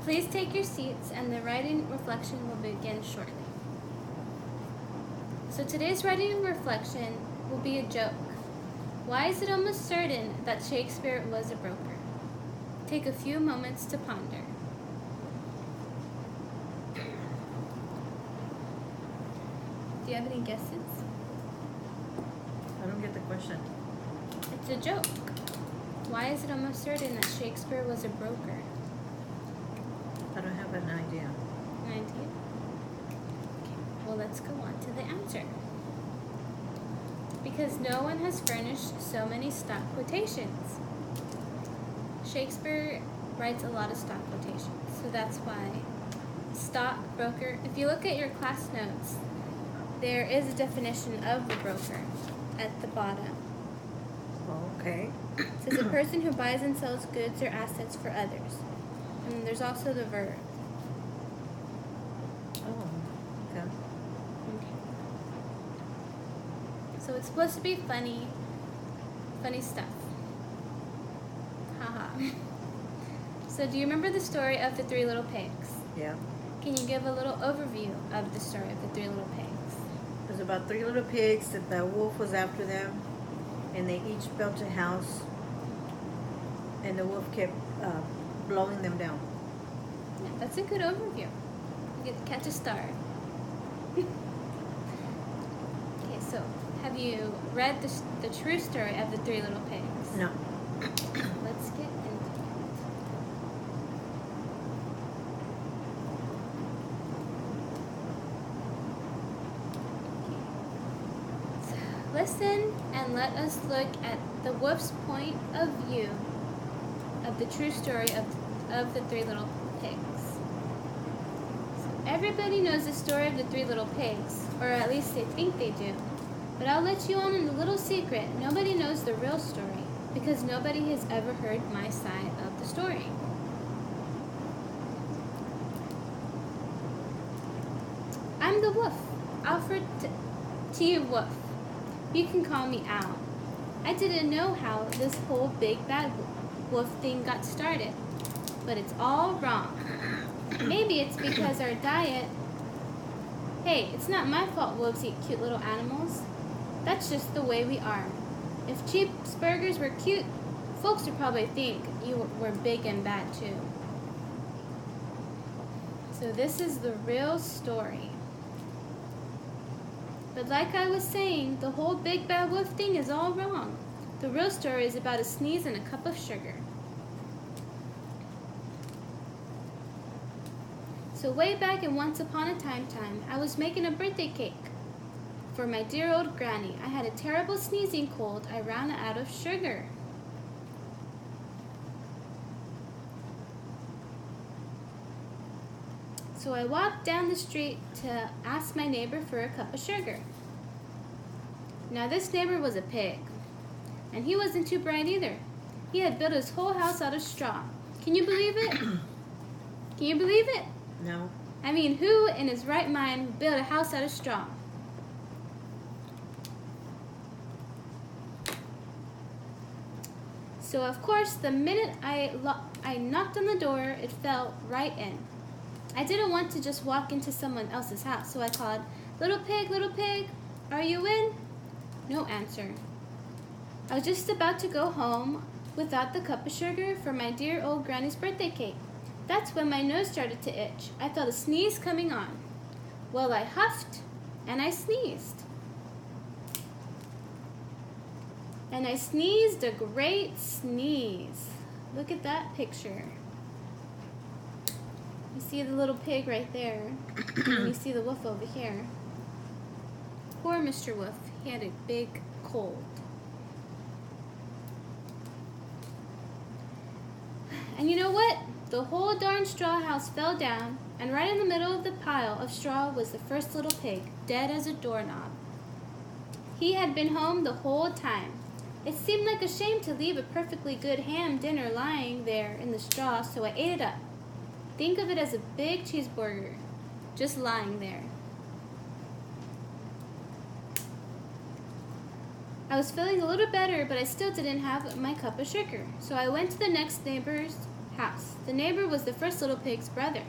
Please take your seats and the writing reflection will begin shortly. So today's writing reflection will be a joke. Why is it almost certain that Shakespeare was a broker? Take a few moments to ponder. Do you have any guesses? I don't get the question. It's a joke. Why is it almost certain that Shakespeare was a broker? I don't have an idea. An idea? Okay, well, let's go on to the answer. Because no one has furnished so many stock quotations. Shakespeare writes a lot of stock quotations, so that's why stockbroker. If you look at your class notes, there is a definition of the broker at the bottom. Oh, okay. It says a person who buys and sells goods or assets for others. And there's also the verb. Oh, okay. Okay. So it's supposed to be funny stuff. Haha. So do you remember the story of the three little pigs? Yeah. Can you give a little overview of the story of the three little pigs? There's about 3 little pigs that the wolf was after them, and they each built a house, and the wolf kept blowing them down. Yeah, that's a good overview. You get to catch a star. Okay, so have you read the true story of the three little pigs? No. Let's get into it. So, listen and let us look at the wolf's point of view of the true story of the three little pigs. So everybody knows the story of the three little pigs, or at least they think they do. But I'll let you on a little secret. Nobody knows the real story, because nobody has ever heard my side of the story. I'm the wolf, Alfred T. Wolf. You can call me Al. I didn't know how this whole big bad wolf thing got started, but it's all wrong. Maybe it's because our diet... Hey, it's not my fault wolves eat cute little animals. That's just the way we are. If cheeseburgers were cute, folks would probably think you were big and bad too. So this is the real story. But like I was saying, the whole big bad wolf thing is all wrong. The real story is about a sneeze and a cup of sugar. So way back in Once Upon a Time, I was making a birthday cake for my dear old granny. I had a terrible sneezing cold. I ran out of sugar. So I walked down the street to ask my neighbor for a cup of sugar. Now this neighbor was a pig, and he wasn't too bright either. He had built his whole house out of straw. Can you believe it? Can you believe it? No. I mean, who in his right mind would build a house out of straw? So of course, the minute I knocked on the door, it fell right in. I didn't want to just walk into someone else's house, so I called, little pig, are you in?" No answer. I was just about to go home without the cup of sugar for my dear old granny's birthday cake. That's when my nose started to itch. I felt a sneeze coming on. Well, I huffed and I sneezed. And I sneezed a great sneeze. Look at that picture. You see the little pig right there, and you see the wolf over here. Poor Mr. Wolf, he had a big cold. And you know what? The whole darn straw house fell down, and right in the middle of the pile of straw was the first little pig, dead as a doorknob. He had been home the whole time. It seemed like a shame to leave a perfectly good ham dinner lying there in the straw, so I ate it up. Think of it as a big cheeseburger, just lying there. I was feeling a little better, but I still didn't have my cup of sugar, so I went to the next neighbor's house. The neighbor was the first little pig's brother.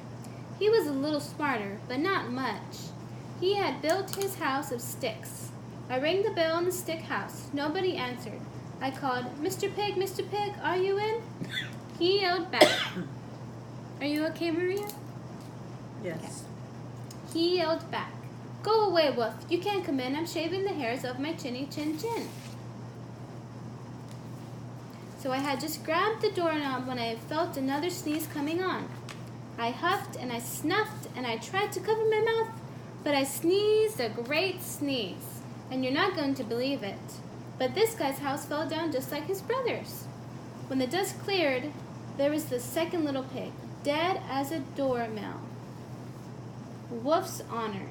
He was a little smarter, but not much. He had built his house of sticks. I rang the bell in the stick house. Nobody answered. I called, Mr. Pig, are you in? He yelled back. Are you okay, Maria? Yes. Okay. He yelled back. Go away, Wolf. You can't come in. I'm shaving the hairs of my chinny chin chin. So I had just grabbed the doorknob when I felt another sneeze coming on. I huffed and I snuffed and I tried to cover my mouth, but I sneezed a great sneeze. And you're not going to believe it, but this guy's house fell down just like his brother's. When the dust cleared, there was the second little pig, dead as a doornail. Wolf's honor.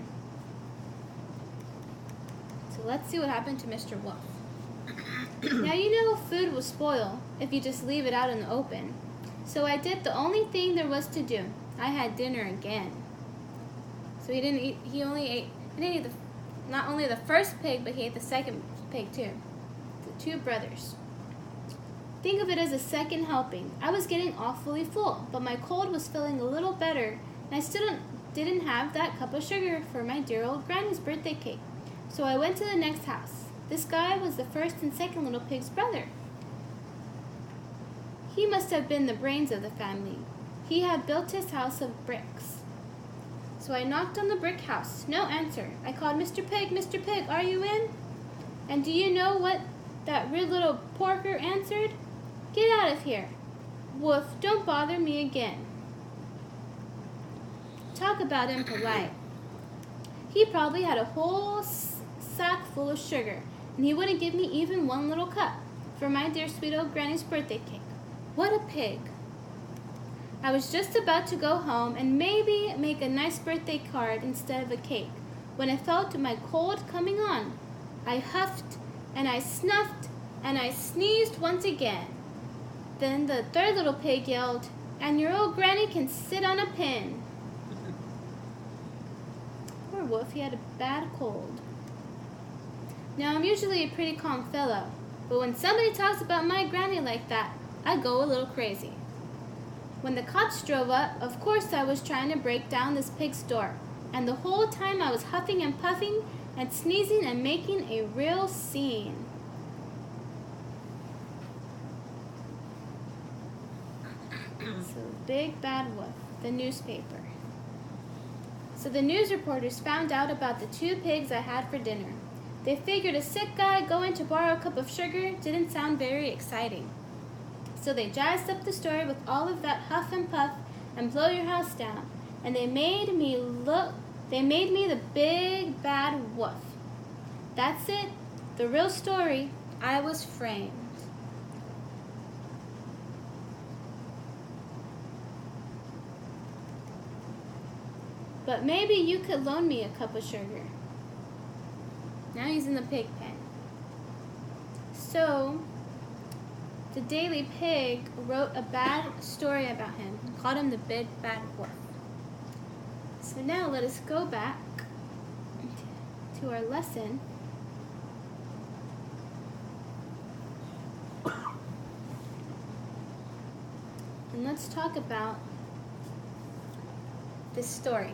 So let's see what happened to Mr. Wolf. Now you know food will spoil if you just leave it out in the open. So I did the only thing there was to do. I had dinner again. So he didn't eat, he didn't eat not only the first pig, but he ate the second pig too. The two brothers. Think of it as a second helping. I was getting awfully full, but my cold was feeling a little better, and I still didn't have that cup of sugar for my dear old granny's birthday cake. So I went to the next house. This guy was the first and second little pig's brother. He must have been the brains of the family. He had built his house of bricks. So I knocked on the brick house. No answer. I called, Mr. Pig, are you in? And do you know what that rude little porker answered? Get out of here. Wolf, don't bother me again. Talk about impolite. He probably had a whole sack full of sugar, and he wouldn't give me even one little cup for my dear sweet old granny's birthday cake. What a pig. I was just about to go home and maybe make a nice birthday card instead of a cake when I felt my cold coming on. I huffed and I snuffed and I sneezed once again. Then the third little pig yelled, and your old granny can sit on a pin. Poor Wolf, he had a bad cold. Now I'm usually a pretty calm fellow, but when somebody talks about my granny like that, I go a little crazy. When the cops drove up, of course I was trying to break down this pig's door, and the whole time I was huffing and puffing and sneezing and making a real scene. So Big Bad Wolf, the newspaper. So the news reporters found out about the two pigs I had for dinner. They figured a sick guy going to borrow a cup of sugar didn't sound very exciting. So they jazzed up the story with all of that huff and puff and blow your house down. And they made me the Big Bad Wolf. That's it, the real story. I was framed. But maybe you could loan me a cup of sugar. Now he's in the pig pen. So, the Daily Pig wrote a bad story about him and called him the Big Bad Wolf. So now let us go back to our lesson. And let's talk about this story.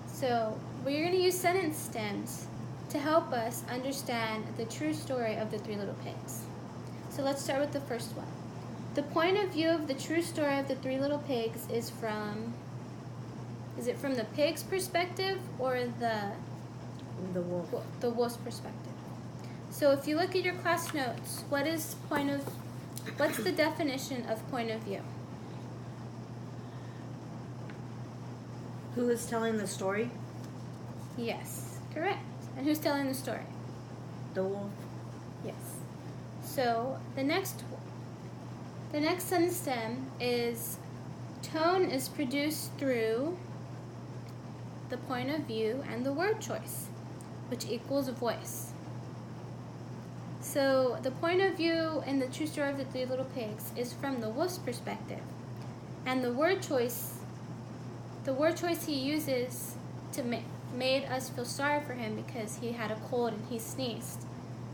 So we're going to use sentence stems to help us understand the true story of the Three Little Pigs. So let's start with the first one. The point of view of the true story of the Three Little Pigs is it from the pig's perspective or the wolf's perspective? So if you look at your class notes, what's the definition of point of view? Who is telling the story? Yes, correct. And who's telling the story? The wolf. Yes. So the next sentence stem is tone is produced through the point of view and the word choice, which equals voice. So the point of view in the true story of the Three Little Pigs is from the wolf's perspective, and the word choice he uses made us feel sorry for him because he had a cold and he sneezed,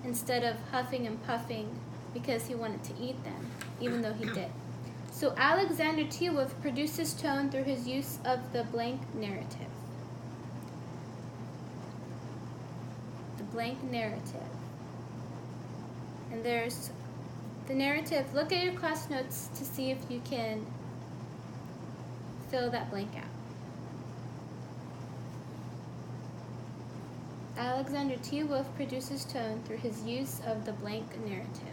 instead of huffing and puffing because he wanted to eat them, even though he did. So Alexander T. Wolf produces tone through his use of the blank narrative. The blank narrative. And there's the narrative. Look at your class notes to see if you can fill that blank out. Alexander T. Wolf produces tone through his use of the blank narrative.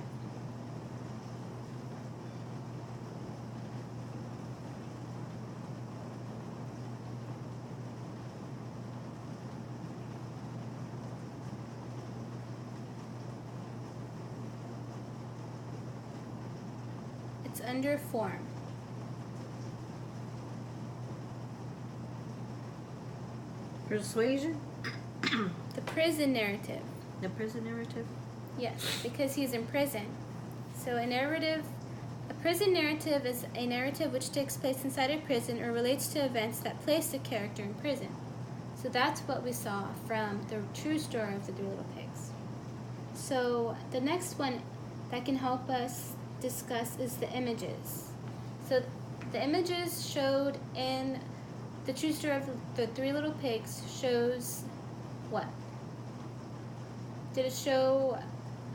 It's under form. Persuasion? The prison narrative. The prison narrative? Yes, because he's in prison. So a prison narrative is a narrative which takes place inside a prison or relates to events that place the character in prison. So that's what we saw from the true story of the Three Little Pigs. So the next one that can help us discuss is the images. So the images showed in the true story of the Three Little Pigs shows what? Did it show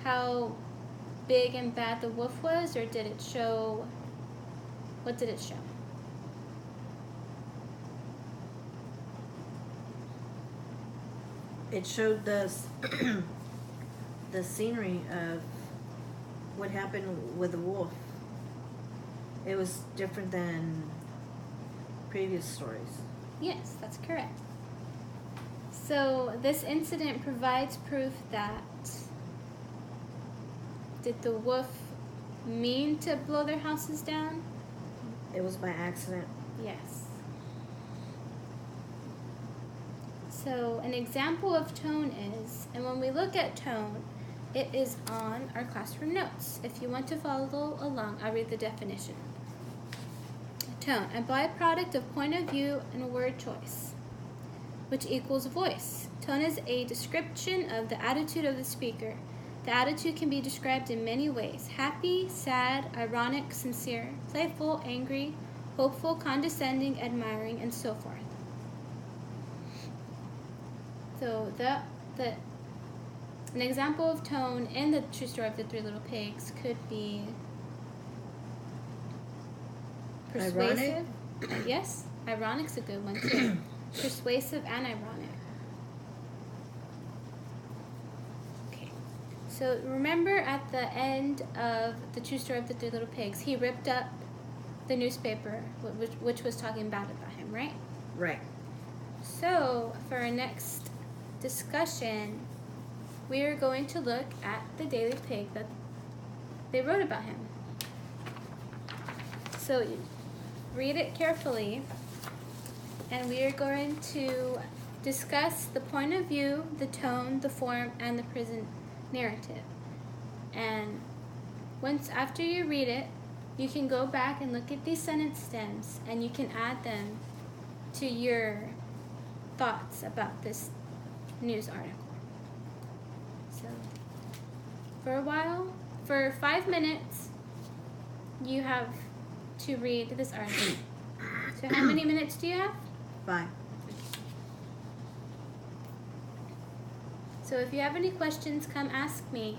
how big and bad the wolf was, or did it show, what did it show? It showed us the scenery of what happened with the wolf. It was different than previous stories. Yes, that's correct. So this incident provides proof that did the wolf mean to blow their houses down? It was by accident. Yes. So an example of tone is, and when we look at tone, it is on our classroom notes. If you want to follow along, I'll read the definition. Tone, a byproduct of point of view and word choice, which equals voice. Tone is a description of the attitude of the speaker. The attitude can be described in many ways: happy, sad, ironic, sincere, playful, angry, hopeful, condescending, admiring, and so forth. So an example of tone in the true story of the Three Little Pigs could be persuasive. Ironic? Yes, ironic's a good one too. Persuasive and ironic. Okay. So remember at the end of the true story of the Three Little Pigs, he ripped up the newspaper which was talking bad about him, right? Right. So for our next discussion, we are going to look at the Daily Pig that they wrote about him. So read it carefully, and we are going to discuss the point of view, the tone, the form, and the prison narrative. And after you read it, you can go back and look at these sentence stems, and you can add them to your thoughts about this news article. So for 5 minutes, you have to read this article. So how many minutes do you have? 5. So if you have any questions, come ask me.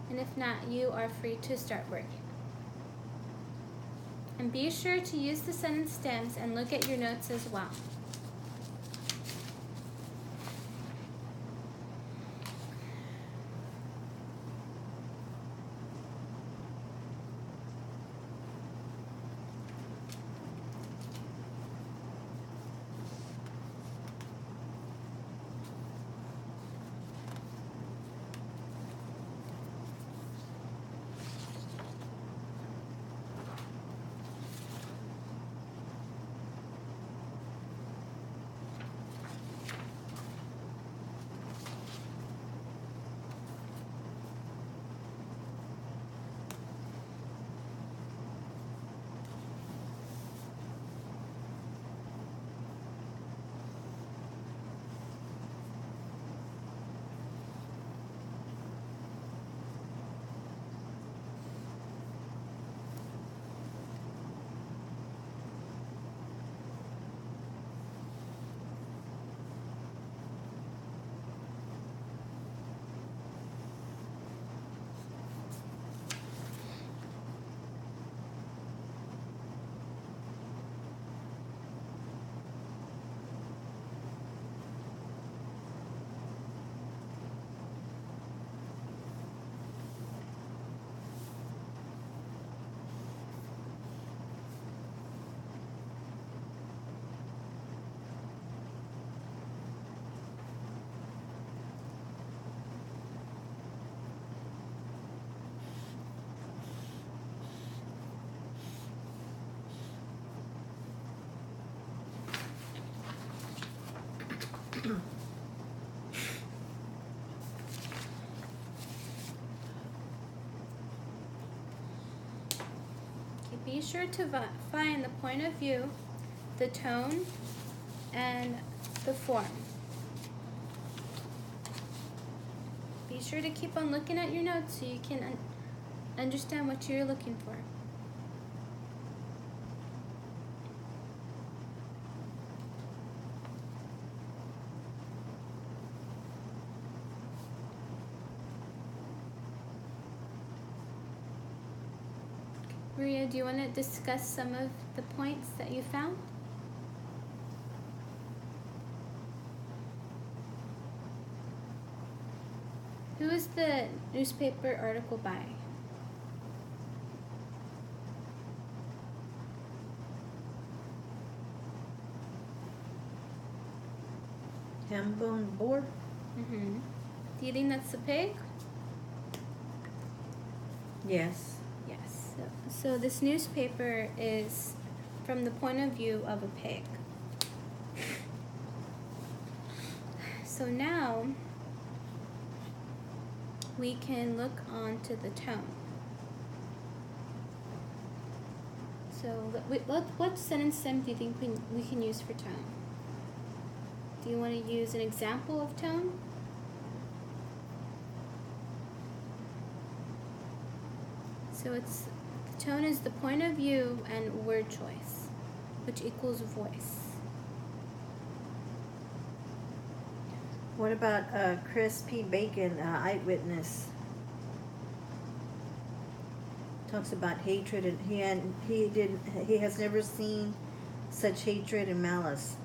And if not, you are free to start working. And be sure to use the sentence stems and look at your notes as well. sure to find the point of view, the tone, and the form. Be sure to keep on looking at your notes so you can understand what you're looking for. Maria, do you want to discuss some of the points that you found? Who is the newspaper article by? Hambone Board? Mm-hmm. Do you think that's a pig? Yes. Yes. So this newspaper is from the point of view of a pig. So now we can look on to the tone. So what sentence stem do you think we can use for tone? Do you want to use an example of tone? So the tone is the point of view and word choice, which equals voice. What about Chris P. Bacon, eyewitness? Talks about hatred, and he has never seen such hatred and malice.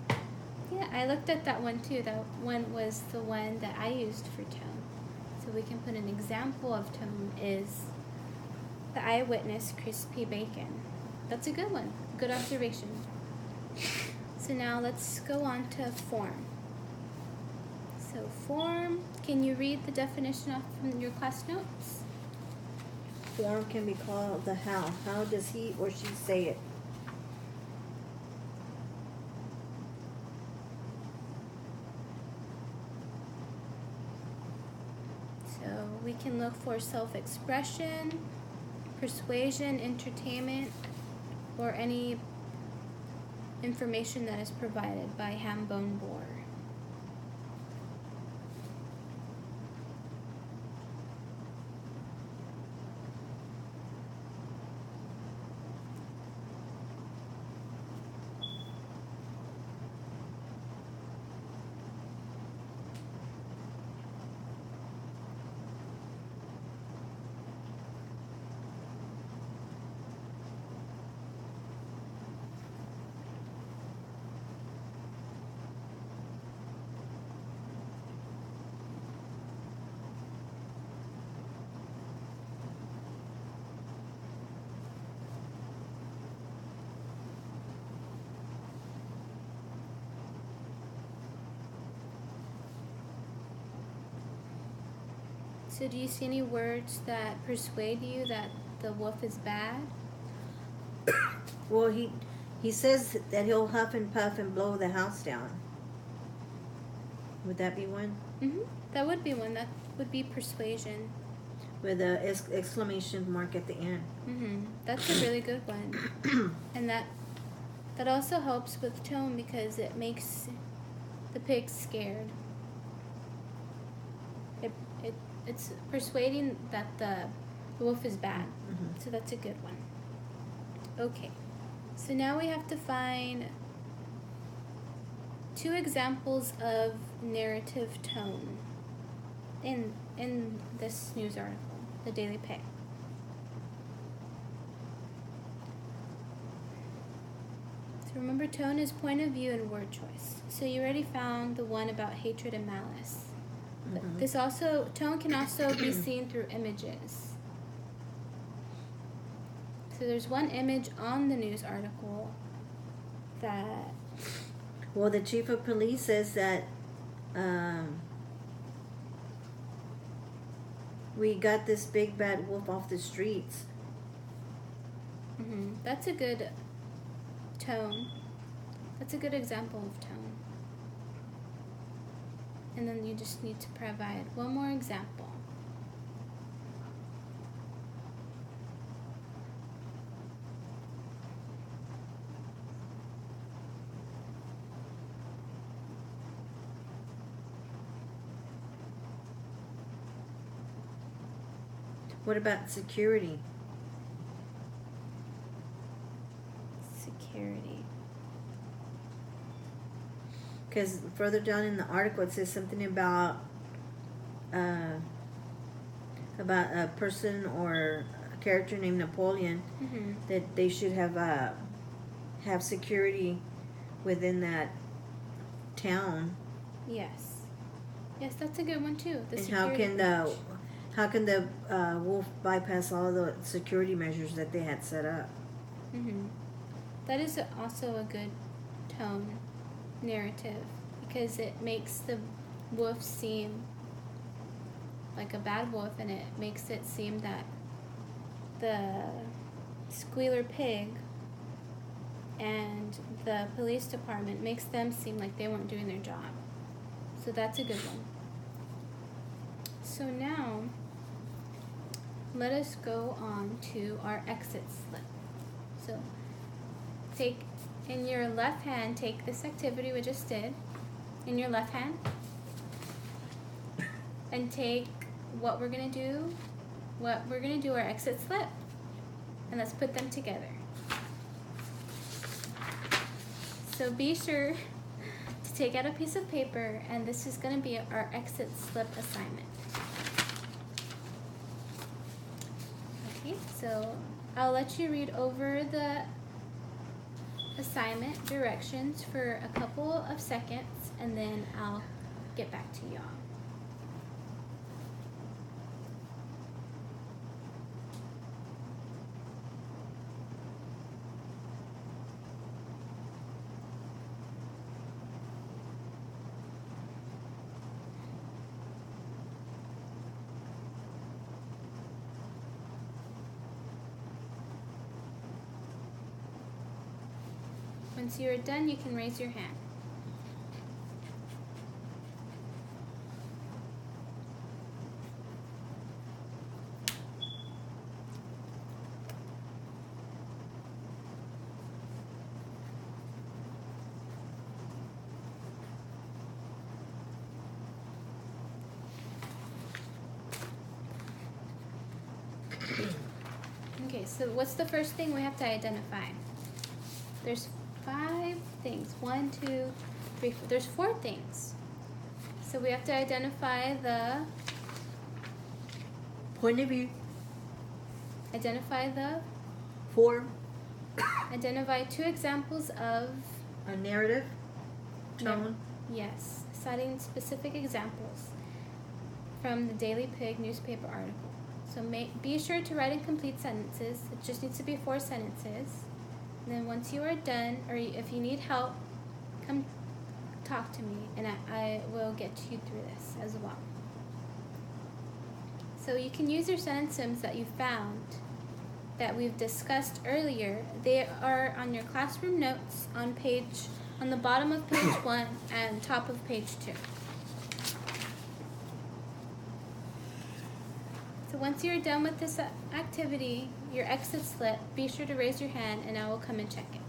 Yeah, I looked at that one too. That one was the one that I used for tone. So we can put an example of tone is the eyewitness, Chris P. Bacon. That's a good one. Good observation. So now let's go on to form. So form, can you read the definition off from your class notes? Form can be called the how. How does he or she say it? So we can look for self-expression, persuasion, entertainment, or any information that is provided by Hambone Board. So do you see any words that persuade you that the wolf is bad? Well, he says that he'll huff and puff and blow the house down. Would that be one? Mm-hmm. That would be one. That would be persuasion. With a exclamation mark at the end. Mm-hmm. That's a really good one. And that also helps with tone because it makes the pig scared. It's persuading that the wolf is bad. Mm-hmm. So that's a good one. Okay. So now we have to find 2 examples of narrative tone in this news article, the Daily Pig. So remember, tone is point of view and word choice. So you already found the one about hatred and malice. But tone can also be seen through images. So there's one image on the news article that... Well, the chief of police says that we got this big bad wolf off the streets. Mm-hmm. That's a good tone. That's a good example of tone. And then you just need to provide one more example. What about security? Security. Because further down in the article it says something about a person or a character named Napoleon, Mm-hmm. that they should have security within that town. Yes. Yes, that's a good one too. The And security how can the wolf bypass all the security measures that they had set up? Mm-hmm. That is also a good tone narrative because it makes the wolf seem like a bad wolf, and it makes it seem that the squealer pig and the police department makes them seem like they weren't doing their job. So that's a good one. So now let us go on to our exit slip. So take in your left hand, take this activity we just did in your left hand, and take what we're gonna do our exit slip, and let's put them together. So be sure to take out a piece of paper, and this is gonna be our exit slip assignment. Okay, so I'll let you read over the assignment directions for a couple of seconds, and then I'll get back to y'all. Once you are done, you can raise your hand. Okay, so what's the first thing we have to identify? There's 5 things. 1, 2, 3, 4. There's 4 things. So we have to identify the Point of view. identify 2 examples of A narrative. Tone. yes, citing specific examples from the Daily Pig newspaper article. So be sure to write in complete sentences. It just needs to be 4 sentences. And then once you are done, or if you need help, come talk to me, and I will get you through this as well. So you can use your sentences that you found that we've discussed earlier. They are on your classroom notes on the bottom of page 1 and top of page 2. So once you're done with this activity, your exit slip, be sure to raise your hand and I will come and check it.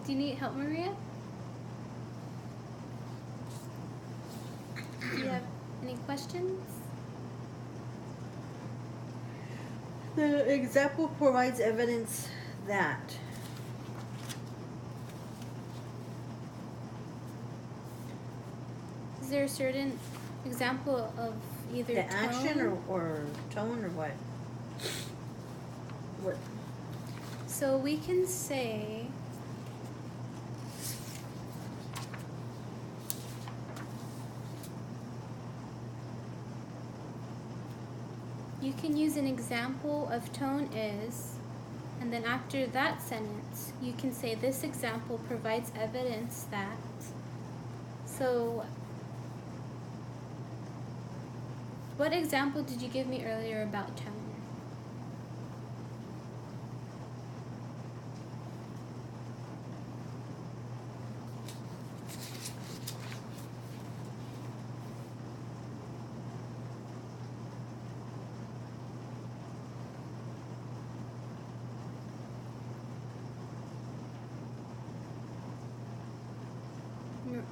Do you need help, Maria? Do you have any questions? The example provides evidence that Is there a certain example of either the tone? action or tone or what? What? So we can say you can use an example of tone is, and then after that sentence, you can say this example provides evidence that. So, what example did you give me earlier about tone?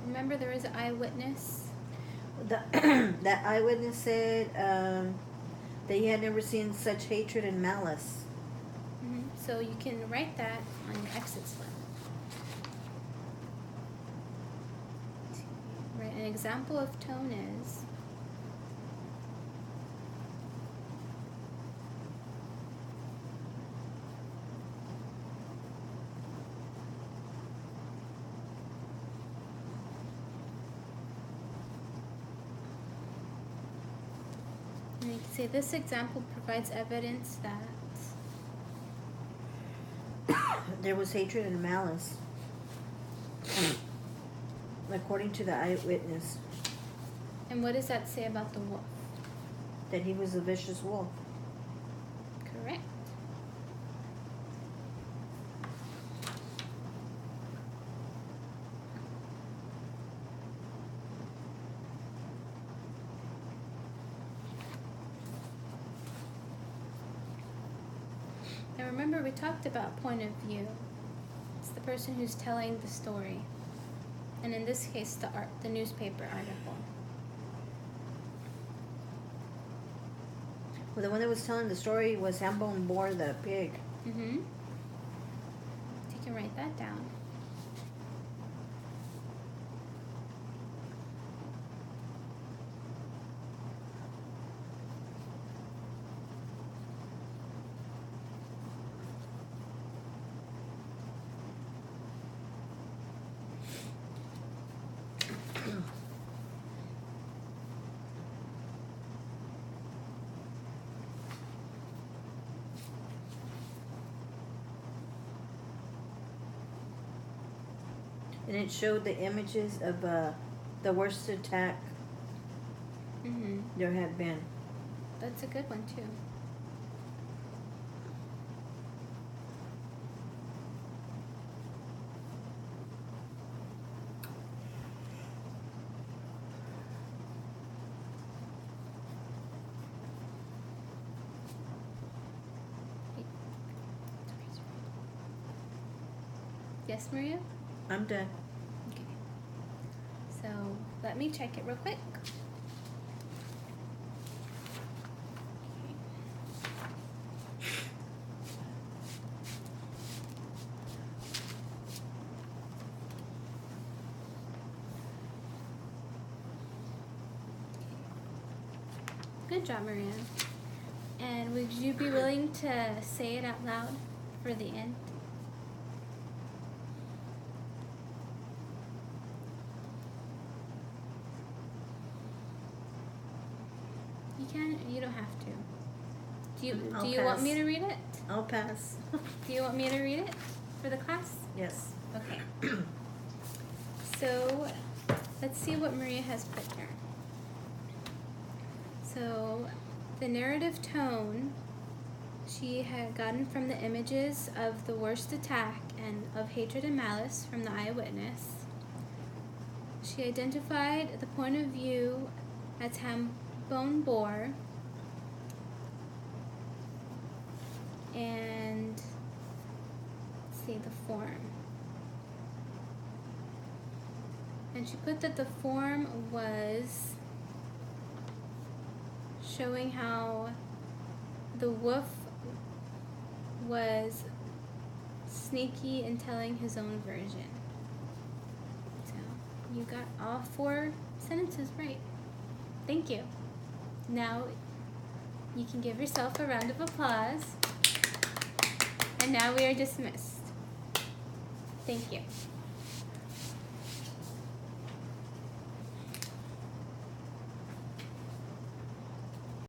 Remember there was an eyewitness? That eyewitness said that he had never seen such hatred and malice. Mm-hmm. So you can write that on your exit slip. Right. An example of tone is. And you can say this example provides evidence that. There was hatred and malice, according to the eyewitness, And what does that say about the wolf? that he was a vicious wolf. Correct. And remember, we talked about point of view. It's the person who's telling the story. And in this case, the newspaper article. Well, the one that was telling the story was Hambone Boar the pig. Mm-hmm. You can write that down. And it showed the images of the worst attack Mm-hmm. there had been. That's a good one, too. Yes, Maria? I'm done. Okay. So let me check it real quick. Good job, Maria. And would you be willing to say it out loud for the end? You can. You don't have to. I'll Do you want pass. me to read it? I'll pass. Do you want me to read it for the class? Yes. Okay. So let's see what Maria has put here. So the narrative tone she had gotten from the images of the worst attack and of hatred and malice from the eyewitness. She identified the point of view as Hambone Boar and let's see the form. And she put that the form was showing how the wolf was sneaky in telling his own version. So you got all 4 sentences right. Thank you. Now you can give yourself a round of applause. And now we are dismissed. Thank you.